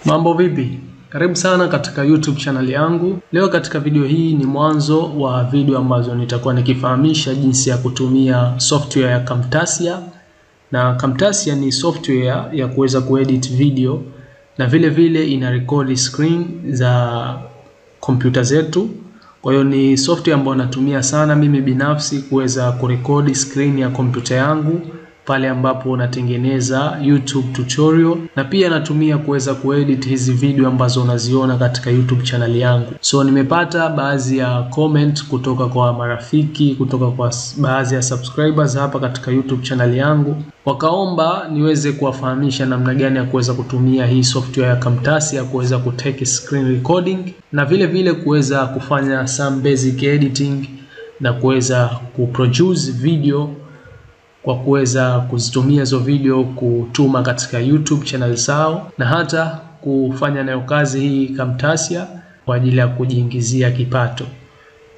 Mambo vipi? Karibu sana katika YouTube channel yangu. Leo katika video hii ni mwanzo wa video ambazo nitakuwa nikifahamisha jinsi ya kutumia software ya Camtasia. Na Camtasia ni software ya kuweza kuedit video na vile vile ina record screen za kompyuta zetu. Kwa hiyo ni software ambayo natumia sana mimi binafsi kuweza kurekodi screen ya kompyuta yangu pale ambapo natengeneza YouTube tutorial, na pia natumia kuweza kuedit hizi video ambazo unaziona katika YouTube channel yangu. So nimepata baadhi ya comment kutoka kwa marafiki, kutoka kwa baadhi ya subscribers hapa katika YouTube channel yangu, wakaomba niweze kuwafahamisha namna gani ya kuweza kutumia hii software ya Camtasia kuweza kutake screen recording na vile vile kuweza kufanya some basic editing na kuweza kuproduce video kwa kuweza kuzitumia hizo video kutuma katika YouTube channel zao, na hata kufanya nayo kazi hii Camtasia kwa ajili ya kujiingizia kipato.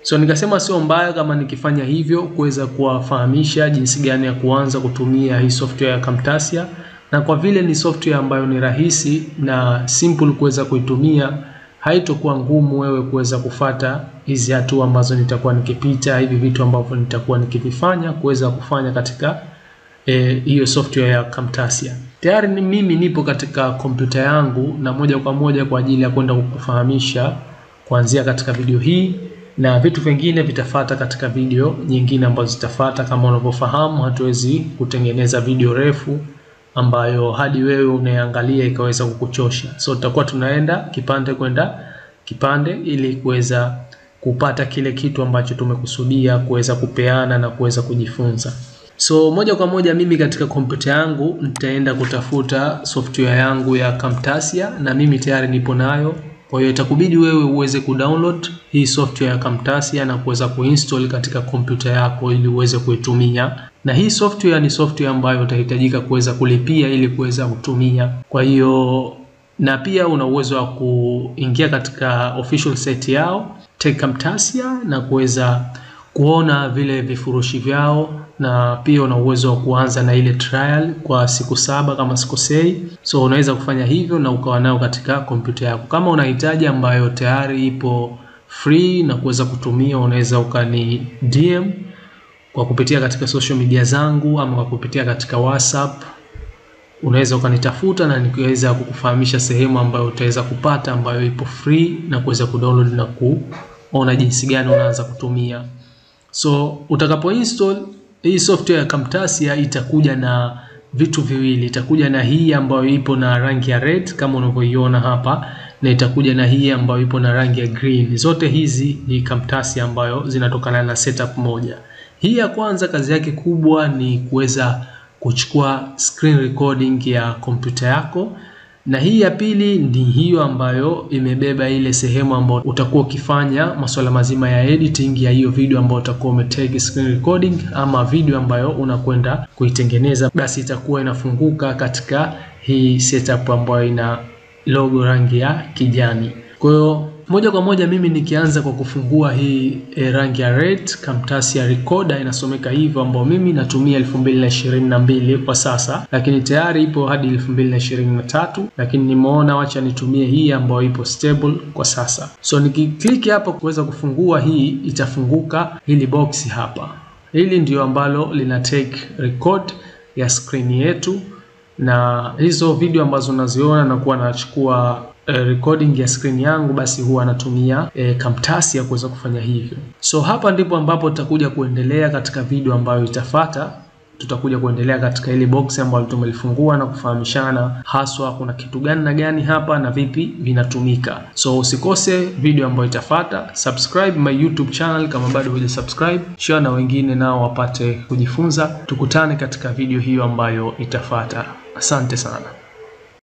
So nikasema sio mbaya kama nikifanya hivyo kuweza kuwafahamisha jinsi gani ya kuanza kutumia hii software ya Camtasia, na kwa vile ni software ambayo ni rahisi na simple kuweza kuitumia, haitokuwa ngumu wewe kuweza kufuata hizi hatua ambazo nitakuwa nikipita, hivi vitu ambavyo nitakuwa nikivifanya kuweza kufanya katika hiyo software ya Camtasia. Tayari ni mimi nipo katika kompyuta yangu na moja kwa moja kwa ajili ya kwenda kukufahamisha kuanzia katika video hii, na vitu vingine vitafuata katika video nyingine ambazo zitafuata. Kama unavyofahamu, hatuwezi kutengeneza video refu ambayo hadi wewe unaangalia ikaweza kukuchosha. So tutakuwa tunaenda kipande kwenda kipande ili kuweza kupata kile kitu ambacho tumekusudia kuweza kupeana na kuweza kujifunza. So moja kwa moja mimi katika kompyuta yangu nitaenda kutafuta software yangu ya Camtasia, na mimi tayari nipo nayo. Kwa hiyo itakubidi wewe uweze kudownload hii software ya Camtasia na kuweza kuinstall katika kompyuta yako ili uweze kuitumia. Na hii software ni software ambayo utahitajika kuweza kulipia ili kuweza kutumia. Kwa hiyo na pia una uwezo wa kuingia katika official site yao Camtasia na kuweza kuona vile vifurushi vyao, na pia una uwezo wa kuanza na ile trial kwa siku 7 kama sikosei. So unaweza kufanya hivyo na ukawa nao katika kompyuta yako. Kama unahitaji ambayo tayari ipo free na kuweza kutumia, unaweza ukani DM kwa kupitia katika social media zangu ama kwa kupitia katika WhatsApp. Unaweza ukanitafuta na nikiweza kukufahamisha sehemu ambayo utaweza kupata ambayo ipo free na kuweza kudownload na kuona jinsi gani unaanza kutumia. So utakapo install hii software ya Camtasia itakuja na vitu viwili. Itakuja na hii ambayo ipo na rangi ya red kama unavyoiona hapa, na itakuja na hii ambayo ipo na rangi ya green. Zote hizi ni Camtasia ambayo zinatokana na setup moja. Hii ya kwanza kazi yake kubwa ni kuweza kuchukua screen recording ya kompyuta yako, na hii ya pili ni hiyo ambayo imebeba ile sehemu ambayo utakuwa ukifanya masuala mazima ya editing ya hiyo video ambayo utakuwa umetake screen recording ama video ambayo unakwenda kuitengeneza. Basi itakuwa inafunguka katika hii setup ambayo ina logo rangi ya kijani. Kwa hiyo moja kwa moja mimi nikianza kwa kufungua hii rangi ya red Camtasia Recorder, inasomeka hivyo, ambayo mimi natumia 2022 kwa sasa, lakini tayari ipo hadi 2023, lakini nimeona wacha nitumie hii ambayo ipo stable kwa sasa. So nikiklik hapa kuweza kufungua hii, itafunguka hili box hapa. Hili ndio ambalo lina take record ya screen yetu, na hizo video ambazo unaziona na kuwa nachukua recording ya screen yangu, basi huwa natumia Camtasia kuweza kufanya hivyo. So hapa ndipo ambapo tutakuja kuendelea katika video ambayo itafuata. Tutakuja kuendelea katika ile box ambayo tumelifungua na kufahamishana haswa kuna kitu gani na gani hapa na vipi vinatumika. So usikose video ambayo itafuata. Subscribe my YouTube channel kama bado hujasubscribe, share na wengine nao wapate kujifunza. Tukutane katika video hiyo ambayo itafuata. Asante sana.